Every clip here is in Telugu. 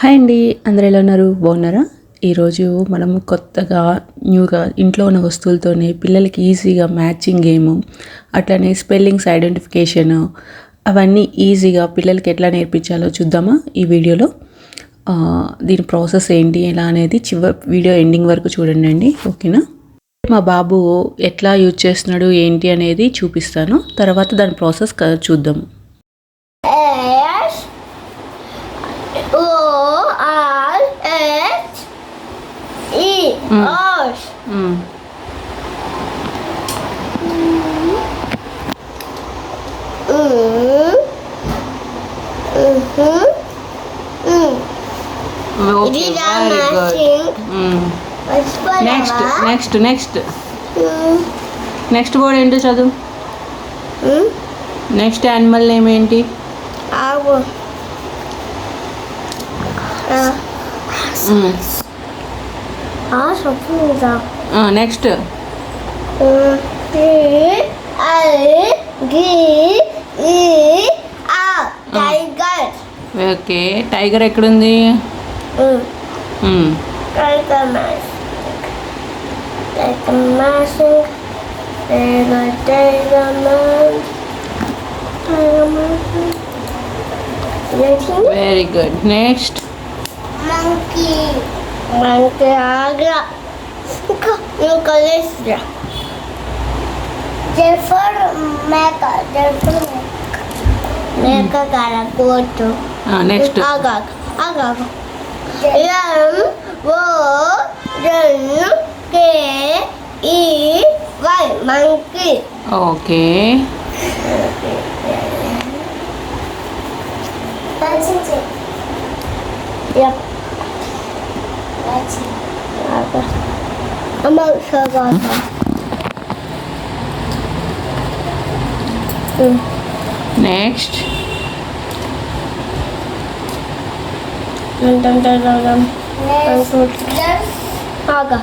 హాయ్ అండి, అందరు ఎలా ఉన్నారు? బాగున్నారా? ఈరోజు మనం కొత్తగా న్యూగా ఇంట్లో ఉన్న వస్తువులతోనే పిల్లలకి ఈజీగా మ్యాచింగ్ గేము, అట్లనే స్పెల్లింగ్స్ ఐడెంటిఫికేషన్, అవన్నీ ఈజీగా పిల్లలకి ఎట్లా నేర్పించాలో చూద్దామా ఈ వీడియోలో. దీని ప్రాసెస్ ఏంటి ఎలా అనేది వీడియో ఎండింగ్ వరకు చూడండి. ఓకేనా? మా బాబు ఎట్లా యూజ్ చేస్తున్నాడు ఏంటి అనేది చూపిస్తాను, తర్వాత దాని ప్రాసెస్ చూద్దాము. Horse. Okay, very good. Next word ఏంటో చదువు. నెక్స్ట్ యానిమల్ నేమ్ ఏంటి? నెక్స్ట్ ఓకే, టైగర్ ఎక్కడుంది? Very good. Next Monkey agra. Nunca lestra. Therefore, mecha. Mecha cara goto. Next. Agag. M-O-N-K-E-Y. Monkey. Okay. Yep. I'm out for Next. Aga.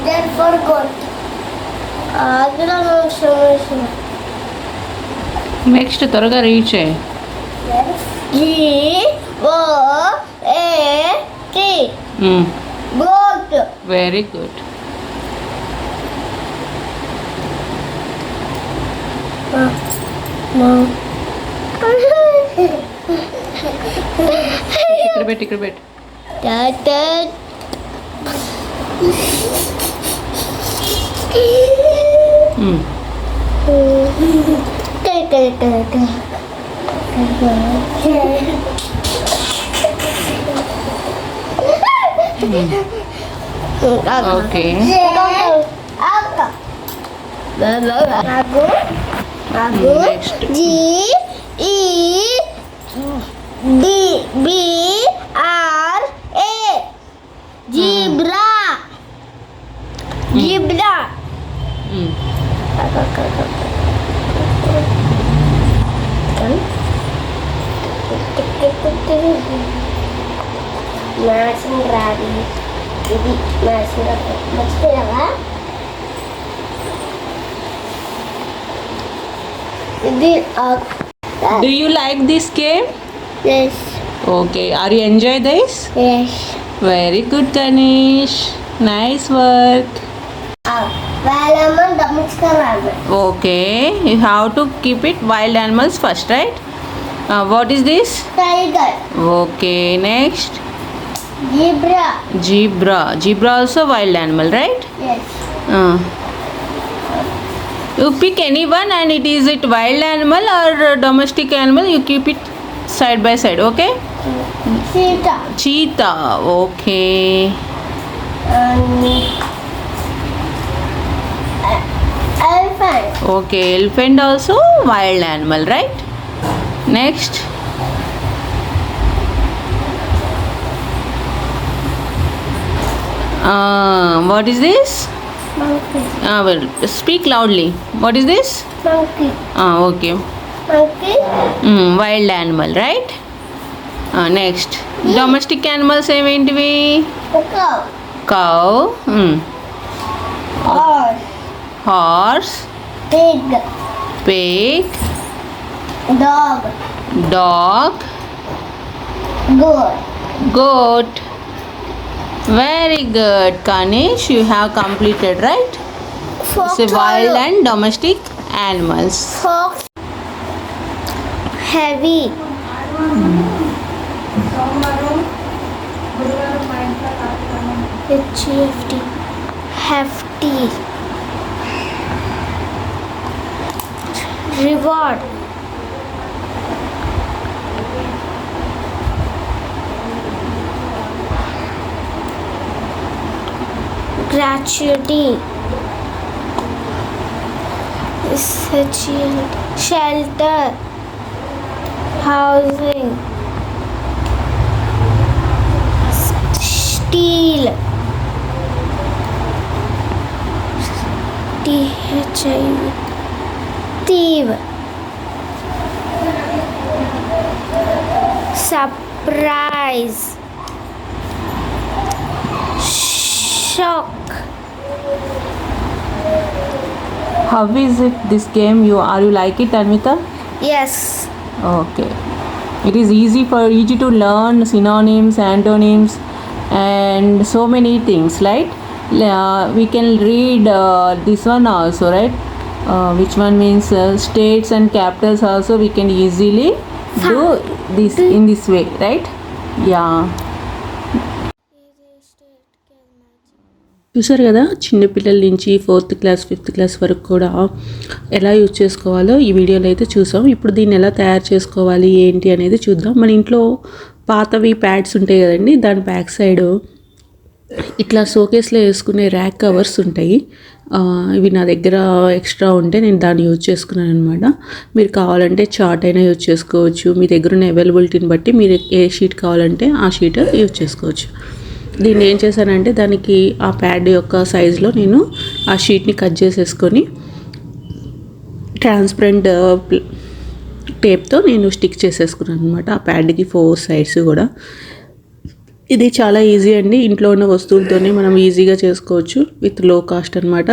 Therefore, God. Next త్వరగా రీడ్ చేయి. G-O-A-T. Goat. Very good. ఇక్కడ పెట్టు. Okay. Next G-E-D-B-R-A. Zebra. Masing rabi. Jadi masing rabi. Maksudnya apa? Do you like this game? Yes. Okay. Are you enjoy this? Yes. Very good, Ganesh. Nice work. Wild animal. Okay. You have to keep it wild animals first, right? What is this? Tiger. Okay. Next. Zebra. Zebra also wild animal, right? Yes. You pick any one and it wild animal or domestic animal, you keep it side by side, okay? Cheetah. Okay. Elephant. Okay, elephant also wild animal, right? Next. What is this? Monkey. Well, speak loudly. What is this? Monkey. Okay. Monkey. Wild animal, right? Next. Domestic animals ఏమేంటివి? Cow. Horse. Pig. Dog. Good. Goat. Very good, Kanish. You have completed, right? Fox. It's a wild and domestic animals. Fox. Heavy. HFT. Hefty. Reward. Gratuity. Shelter. Housing. Steel. THIV. Thief. Surprise. Shock. How is it this game? Are you like it, Anvita? Yes. Okay. It is easy to learn synonyms, antonyms, and so many things, right? We can read this one also, right? Which one means states and capitals also we can easily do this in this way, right? Yeah. చూసారు కదా, చిన్నపిల్లల నుంచి 4th క్లాస్ 5th క్లాస్ వరకు కూడా ఎలా యూజ్ చేసుకోవాలో ఈ వీడియోలో అయితే చూసాం. ఇప్పుడు దీన్ని ఎలా తయారు చేసుకోవాలి ఏంటి అనేది చూద్దాం. మన ఇంట్లో పాతవి ప్యాడ్స్ ఉంటాయి కదండి, దాని బ్యాక్ సైడ్ ఇట్లా షోకేస్లో వేసుకునే ర్యాక్ కవర్స్ ఉంటాయి. ఇవి నా దగ్గర ఎక్స్ట్రా ఉంటే నేను దాన్ని యూజ్ చేసుకున్నాను అనమాట. మీరు కావాలంటే చార్ట్ అయినా యూజ్ చేసుకోవచ్చు. మీ దగ్గర ఉన్న అవైలబిలిటీని బట్టి మీరు ఏ షీట్ కావాలంటే ఆ షీట్ యూజ్ చేసుకోవచ్చు. దీన్ని ఏం చేశానంటే దానికి ఆ ప్యాడ్ యొక్క సైజులో నేను ఆ షీట్ని కట్ చేసేసుకొని ట్రాన్స్పరెంట్ టేప్తో నేను స్టిక్ చేసేసుకున్నాను అనమాట ఆ ప్యాడ్కి 4 సైడ్స్ కూడా. ఇది చాలా ఈజీ అండి, ఇంట్లో ఉన్న వస్తువులతోనే మనం ఈజీగా చేసుకోవచ్చు విత్ లో కాస్ట్ అనమాట.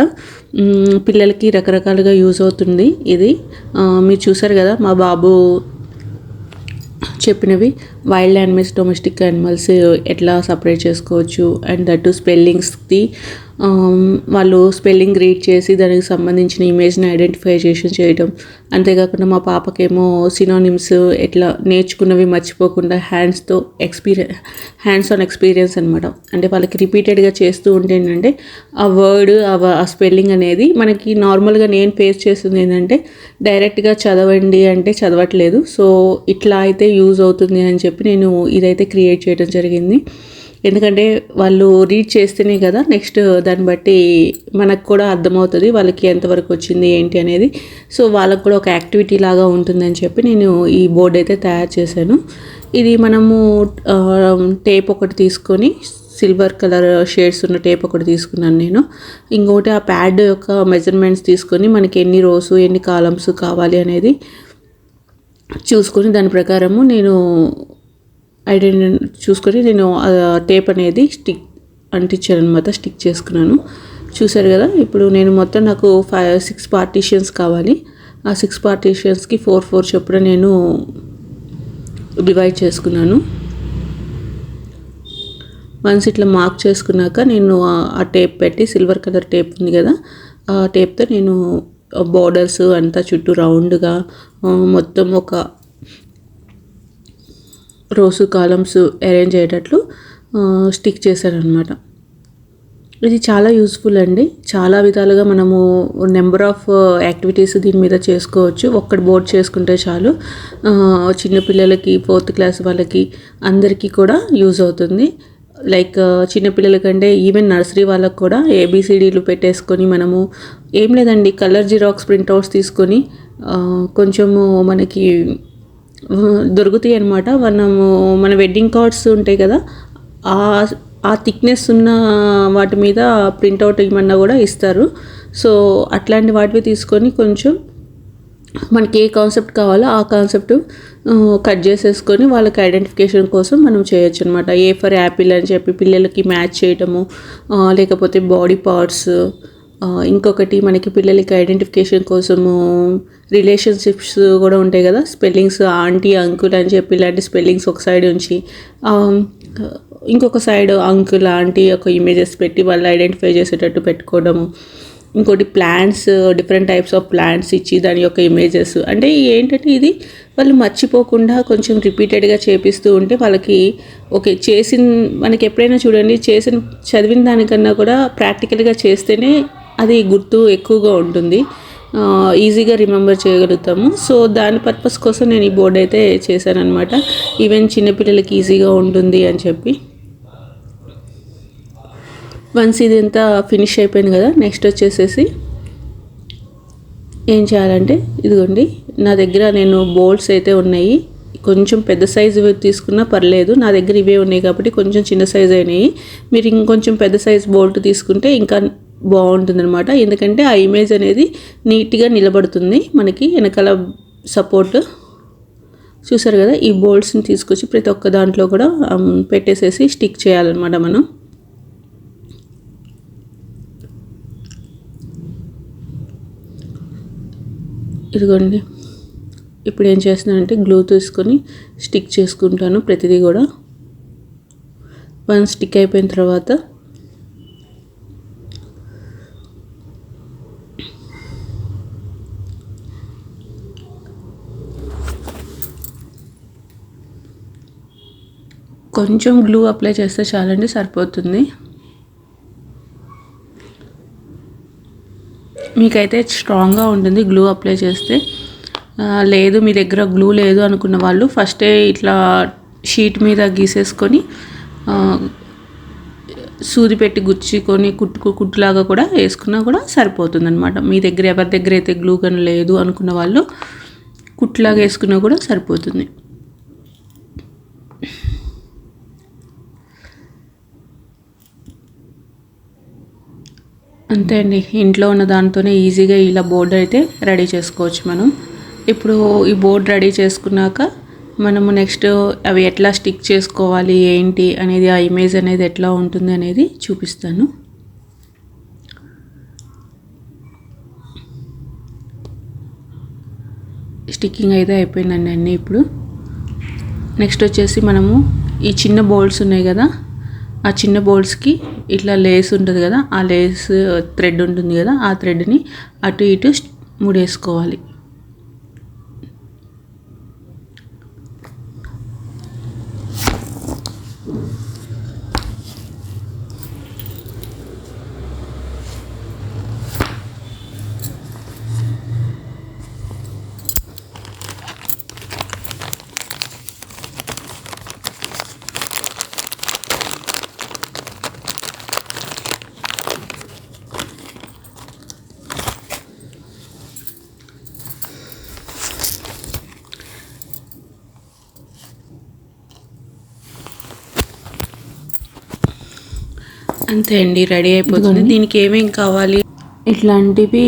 పిల్లలకి రకరకాలుగా యూజ్ అవుతుంది ఇది. మీరు చూసారు కదా మా బాబు చెప్పినవి, వైల్డ్ యానిమల్స్, డొమెస్టిక్ యానిమల్స్ ఎట్లా సపరేట్ చేసుకోవచ్చు అండ్ దట్ స్పెల్లింగ్స్కి వాళ్ళు స్పెల్లింగ్ రీడ్ చేసి దానికి సంబంధించిన ఇమేజ్ని ఐడెంటిఫై చేయడం. అంతేకాకుండా మా పాపకేమో సినోనిమ్స్ ఎట్లా నేర్చుకున్నవి మర్చిపోకుండా హ్యాండ్స్ ఆన్ ఎక్స్పీరియన్స్ అనమాట. అంటే వాళ్ళకి రిపీటెడ్గా చేస్తూ ఉంటే ఏంటంటే ఆ వర్డ్ ఆ స్పెల్లింగ్ అనేది మనకి నార్మల్గా నేను ఫేస్ చేస్తుంది ఏంటంటే డైరెక్ట్గా చదవండి అంటే చదవట్లేదు. సో ఇట్లా అయితే యూజ్ అవుతుంది అని చెప్పి నేను ఇదైతే క్రియేట్ చేయడం జరిగింది. ఎందుకంటే వాళ్ళు రీడ్ చేస్తేనే కదా నెక్స్ట్ దాన్ని బట్టి మనకు కూడా అర్థమవుతుంది వాళ్ళకి ఎంతవరకు వచ్చింది ఏంటి అనేది. సో వాళ్ళకు కూడా ఒక యాక్టివిటీ లాగా ఉంటుందని చెప్పి నేను ఈ బోర్డ్ అయితే తయారు చేశాను. ఇది మనము టేప్ ఒకటి తీసుకొని సిల్వర్ కలర్ షేడ్స్ ఉన్న టేప్ ఒకటి తీసుకున్నాను నేను. ఇంకోటి ఆ ప్యాడ్ యొక్క మెజర్మెంట్స్ తీసుకొని మనకి ఎన్ని రోస్ ఎన్ని కాలమ్స్ కావాలి అనేది చూసుకొని దాని ప్రకారము నేను చూసుకొని నేను టేప్ అనేది స్టిక్ అంటించాను అనమాట, స్టిక్ చేసుకున్నాను. చూసారు కదా, ఇప్పుడు నేను మొత్తం నాకు 6 పార్టీషన్స్ కావాలి. ఆ 6 పార్టీషన్స్కి 4 చొప్పున నేను డివైడ్ చేసుకున్నాను. వన్స్ ఇట్లా మార్క్ చేసుకున్నాక నేను ఆ టేప్ పెట్టి సిల్వర్ కలర్ టేప్ ఉంది కదా ఆ టేప్తో నేను బోర్డర్స్ అంతా చుట్టూ రౌండ్గా మొత్తం ఒక రోసు కాలమ్స్ అరేంజ్ అయ్యేటట్లు స్టిక్ చేశాను అనమాట. ఇది చాలా యూస్ఫుల్ అండి. చాలా విధాలుగా మనము నెంబర్ ఆఫ్ యాక్టివిటీస్ దీని మీద చేసుకోవచ్చు. ఒక్కటి బోర్డ్ చేసుకుంటే చాలు. చిన్నపిల్లలకి 4th క్లాస్ వాళ్ళకి అందరికీ కూడా యూజ్ అవుతుంది. లైక్ చిన్నపిల్లలకంటే ఈవెన్ నర్సరీ వాళ్ళకు కూడా ABCDలు పెట్టేసుకొని మనము ఏం లేదండి, కలర్ జిరాక్స్ ప్రింట్అవుట్స్ తీసుకొని కొంచెము మనకి దొరుకుతాయి అనమాట. మన వెడ్డింగ్ కార్డ్స్ ఉంటాయి కదా ఆ థిక్నెస్ ఉన్న వాటి మీద ప్రింట్అవుట్ ఇవ్వమన్నా కూడా ఇస్తారు. సో అట్లాంటి వాటివి తీసుకొని కొంచెం మనకి ఏ కాన్సెప్ట్ కావాలో ఆ కాన్సెప్ట్ కట్ చేసేసుకొని వాళ్ళకి ఐడెంటిఫికేషన్ కోసం మనం చేయొచ్చు అనమాట. ఏ ఫర్ యాపిల్ అని చెప్పి పిల్లలకి మ్యాచ్ చేయటము, లేకపోతే బాడీ పార్ట్స్ ఇంకొకటి మనకి పిల్లలకి ఐడెంటిఫికేషన్ కోసము రిలేషన్షిప్స్ కూడా ఉంటాయి కదా, స్పెల్లింగ్స్ ఆంటీ అంకుల్ అని చెప్పి ఇలాంటి స్పెల్లింగ్స్ ఒక సైడ్ ఉంచి ఇంకొక సైడ్ అంకుల్ ఆంటీ ఒక ఇమేజెస్ పెట్టి వాళ్ళు ఐడెంటిఫై చేసేటట్టు పెట్టుకోవడము. ఇంకోటి plants, different types of plants ఇచ్చి దాని యొక్క ఇమేజెస్, అంటే ఏంటంటే ఇది వాళ్ళు మర్చిపోకుండా కొంచెం రిపీటెడ్గా చేపిస్తూ ఉంటే వాళ్ళకి ఓకే మనకి ఎప్పుడైనా చూడండి చదివిన దానికన్నా కూడా ప్రాక్టికల్గా చేస్తేనే అది గుర్తు ఎక్కువగా ఉంటుంది, ఈజీగా రిమెంబర్ చేయగలుగుతాము. సో దాని పర్పస్ కోసం నేను ఈ బోర్డు అయితే చేశాను అనమాట. ఈవెన్ చిన్నపిల్లలకి ఈజీగా ఉంటుంది అని చెప్పి. వన్స్ ఇది అంతా ఫినిష్ అయిపోయింది కదా, నెక్స్ట్ వచ్చేసేసి ఏం చేయాలంటే ఇదిగోండి నా దగ్గర నేను బోల్డ్స్ అయితే ఉన్నాయి, కొంచెం పెద్ద సైజు తీసుకున్నా పర్లేదు, నా దగ్గర ఇవే ఉన్నాయి కాబట్టి కొంచెం చిన్న సైజు అయినాయి. మీరు ఇంకొంచెం పెద్ద సైజు బోల్ట్ తీసుకుంటే ఇంకా బాగుంటుంది అనమాట, ఎందుకంటే ఆ ఇమేజ్ అనేది నీట్గా నిలబడుతుంది మనకి వెనకాల సపోర్ట్. చూసారు కదా, ఈ బోల్ట్స్ని తీసుకొచ్చి ప్రతి ఒక్క దాంట్లో కూడా పెట్టేసేసి స్టిక్ చేయాలన్నమాట మనం. ఇదిగోండి ఇప్పుడు ఏం చేస్తున్నానంటే గ్లూ తీసుకొని స్టిక్ చేసుకుంటాను ప్రతిదీ కూడా. వన్ స్టిక్ అయిపోయిన తర్వాత కొంచెం గ్లూ అప్లై చేస్తే చాలండి, సరిపోతుంది. మీకైతే స్ట్రాంగ్గా ఉంటుంది గ్లూ అప్లై చేస్తే. లేదు మీ దగ్గర గ్లూ లేదు అనుకున్న వాళ్ళు ఫస్టే ఇట్లా షీట్ మీద గీసేసుకొని సూది పెట్టి గుచ్చుకొని కుట్టులాగా కూడా వేసుకున్నా కూడా సరిపోతుంది అనమాట. మీ దగ్గర ఎవరి దగ్గర అయితే గ్లూ గన్ లేదు అనుకున్న వాళ్ళు కుట్టులాగా వేసుకున్నా కూడా సరిపోతుంది. అంతే అండి, ఇంట్లో ఉన్న దాంతోనే ఈజీగా ఇలా బోర్డు అయితే రెడీ చేసుకోవచ్చు మనం. ఇప్పుడు ఈ బోర్డు రెడీ చేసుకున్నాక మనము నెక్స్ట్ అవి ఎట్లా స్టిక్ చేసుకోవాలి ఏంటి అనేది, ఆ ఇమేజ్ అనేది ఎట్లా ఉంటుంది అనేది చూపిస్తాను. స్టిక్కింగ్ అయితే అయిపోయిందండి అన్నీ. ఇప్పుడు నెక్స్ట్ వచ్చేసి మనము ఈ చిన్న బోల్డ్స్ ఉన్నాయి కదా, ఆ చిన్న బోల్డ్స్కి ఇట్లా లేస్ ఉంటుంది కదా, ఆ లేస్ థ్రెడ్ ఉంటుంది కదా, ఆ థ్రెడ్ని అటు ఇటు ముడేసుకోవాలి. అంతే అండి, రెడీ అయిపోతుంది. దీనికి ఏమేమి కావాలి, ఇట్లాంటివి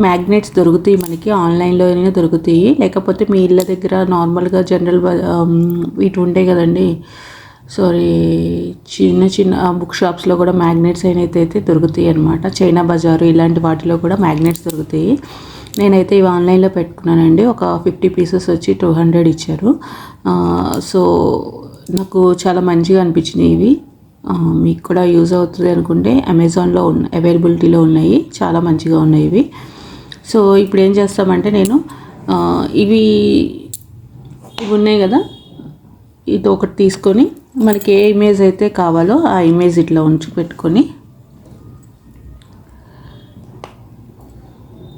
మ్యాగ్నెట్స్ దొరుకుతాయి మనకి, ఆన్లైన్లోనే దొరుకుతాయి. లేకపోతే మీ ఇళ్ళ దగ్గర నార్మల్గా జనరల్ ఇటు ఉంటాయి కదండి, చిన్న బుక్ షాప్స్లో కూడా మ్యాగ్నెట్స్ అయితే దొరుకుతాయి అనమాట. చైనా బజారు ఇలాంటి వాటిలో కూడా మ్యాగ్నెట్స్ దొరుకుతాయి. నేనైతే ఇవి ఆన్లైన్లో పెట్టుకున్నానండి. ఒక 50 పీసెస్ వచ్చి 200 ఇచ్చారు. సో నాకు చాలా మంచిగా అనిపించినాయి ఇవి. మీకు కూడా యూజ్ అవుతుంది అనుకుంటే అమెజాన్లో అవైలబిలిటీలో ఉన్నాయి, చాలా మంచిగా ఉన్నాయి ఇవి. సో ఇప్పుడు ఏం చేస్తామంటే నేను ఇవి ఉన్నాయి కదా, ఇది ఒకటి తీసుకొని మనకి ఏ ఇమేజ్ అయితే కావాలో ఆ ఇమేజ్ ఇట్లా ఉంచి పెట్టుకొని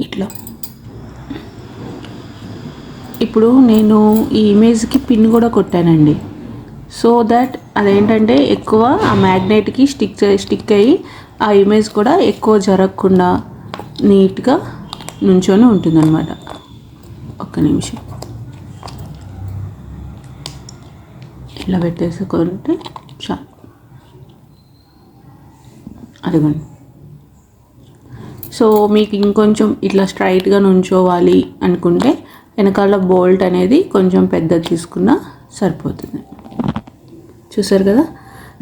ఇట్లా. ఇప్పుడు నేను ఈ ఇమేజ్కి పిన్ కూడా కొట్టానండి, సో దట్ అదేంటంటే ఎక్కువ ఆ మ్యాగ్నెట్కి స్టిక్ అయ్యి ఆ ఇమేజ్ కూడా ఎక్కువ జరగకుండా నీట్గా నుంచొని ఉంటుందన్నమాట. ఒక్క నిమిషం ఇలా పెట్టేసుకుంటే చాలు. అదిగోండి. సో మీకు ఇంకొంచెం ఇట్లా స్ట్రైట్గా నుంచోవాలి అనుకుంటే వెనకాల బోల్ట్ అనేది కొంచెం పెద్దది తీసుకున్నా సరిపోతుంది. చూసారు కదా.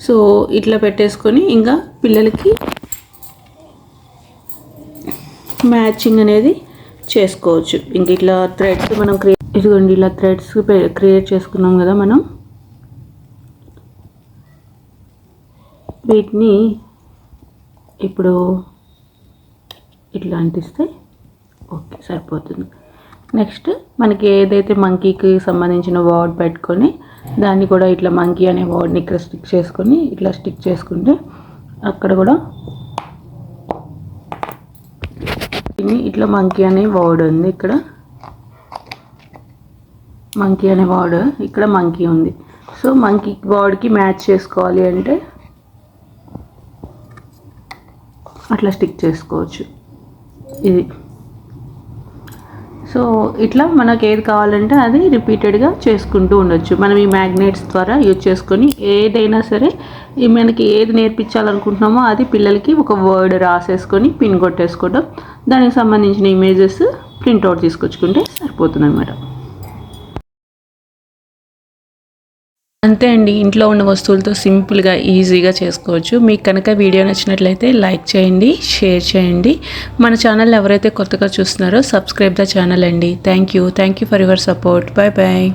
సో ఇట్లా పెట్టేసుకొని ఇంకా పిల్లలకి మ్యాచింగ్ అనేది చేసుకోవచ్చు. ఇంక ఇట్లా థ్రెడ్స్ మనం ఇదిగోండి ఇలా థ్రెడ్స్ క్రియేట్ చేసుకున్నాం కదా మనం. వీటిని ఇప్పుడు ఇట్లా అంటిస్తే ఓకే సరిపోతుంది. నెక్స్ట్ మనకి ఏదైతే మంకీకి సంబంధించిన వర్డ్ పెట్టుకొని దాన్ని కూడా ఇట్లా మంకీ అనే వర్డ్ని ఇక్కడ స్టిక్ చేసుకొని ఇట్లా స్టిక్ చేసుకుంటే అక్కడ కూడా ఇట్లా మంకీ అనే వర్డ్ ఉంది. ఇక్కడ మంకీ అనే వర్డ్ ఇక్కడ మంకీ ఉంది. సో మంకీ వర్డ్కి మ్యాచ్ చేసుకోవాలి అంటే అట్లా స్టిక్ చేసుకోవచ్చు ఇది. సో ఇట్లా మనకు ఏది కావాలంటే అది రిపీటెడ్గా చేసుకుంటూ ఉండొచ్చు. మనం ఈ మ్యాగ్నెట్స్ ద్వారా యూజ్ చేసుకొని ఏదైనా సరే మనకి ఏది నేర్పించాలనుకుంటున్నామో అది పిల్లలకి ఒక వర్డ్ రాసేసుకొని పిన్ కొట్టేసుకోవడం, దానికి సంబంధించిన ఇమేజెస్ ప్రింట్అవుట్ తీసుకొచ్చుకుంటే సరిపోతుంది అన్నమాట. అంతే అండి, ఇంట్లో ఉన్న వస్తువులతో సింపుల్గా ఈజీగా చేసుకోవచ్చు. మీకు కనుక వీడియో నచ్చినట్లయితే లైక్ చేయండి, షేర్ చేయండి. మన ఛానల్ ఎవరైతే కొత్తగా చూస్తున్నారో సబ్స్క్రైబ్ ద ఛానల్ అండి. Thank you for your support. Bye bye.